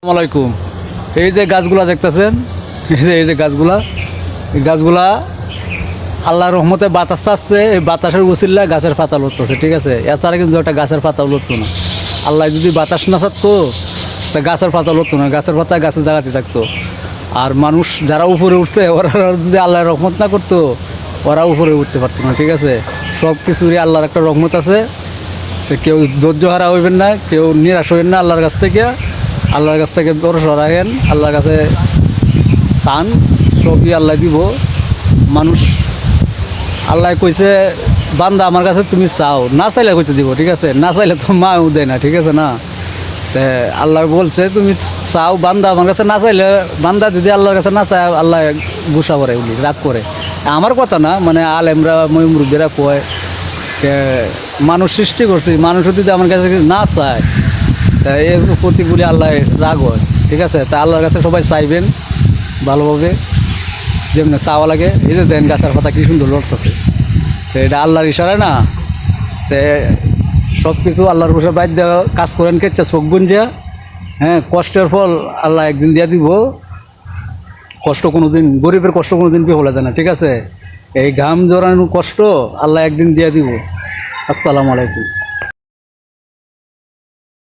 আসসালামাইকুম। এই যে গাছগুলা দেখতেছেন, এই যে গাছগুলা আল্লাহর রহমতে বাতাস চাচ্ছে, এই বাতাসের উচিল্লা গাছের পাতা লড়তেছে, ঠিক আছে। এছাড়া কিন্তু একটা গাছের পাতা লড়তো না। আল্লাহ যদি বাতাস না চাচ্ছে তা গাছের পাতা লড়তো না, গাছের পাতা গাছের জায়গাতে থাকতো। আর মানুষ যারা উপরে উঠছে ওরা যদি আল্লাহর রহমত না করতো ওরা উপরে উঠতে পারতো না, ঠিক আছে। সব কিছুরই আল্লাহর একটা রহমত আছে। তো কেউ ধৈর্য হারা হইবেন না, কেউ নিরাশ হইবেন না। আল্লাহর কাছ থেকে ভরসা রাখেন, আল্লাহর কাছে চান, সবই আল্লাহ দিব। মানুষ আল্লাহ কইছে বান্দা আমার কাছে তুমি চাও, না চাইলে কইতে দিব, ঠিক আছে। না চাইলে তো মাও দেয় না, ঠিক আছে না। আল্লাহ বলছে তুমি চাও, বান্দা আমার কাছে না চাইলে, বান্দা যদি আল্লাহর কাছে না চায় আল্লাহ গুসা করে, বলি রাগ করে। আমার কথা না, মানে আলেমরা মুরব্বীরা কয় মানুষ সৃষ্টি করছি, মানুষ যদি আমার কাছে না চায় তা এর প্রতি বলে আল্লাহ রাগ হয়, ঠিক আছে। তা আল্লাহর কাছে সবাই চাইবেন ভালোভাবে, যেমনি চাওয়া লাগে। এই যে দেন গাছের পাতা কি সুন্দর লড়তেছে, তো এটা আল্লাহর ইশারা না। তো সব কিছু আল্লাহর বসে বাইর দেওয়া কাজ করেন, কেচ্ছে চোখ বুঞ্জা, হ্যাঁ। কষ্টের ফল আল্লাহ একদিন দিয়ে দিব। কষ্ট কোনো দিন, গরিবের কষ্ট কোনো দিন বিফলে দেয় না, ঠিক আছে। এই ঘাম জড়ানোর কষ্ট আল্লাহ একদিন দিয়ে দিব। আসসালামু আলাইকুম।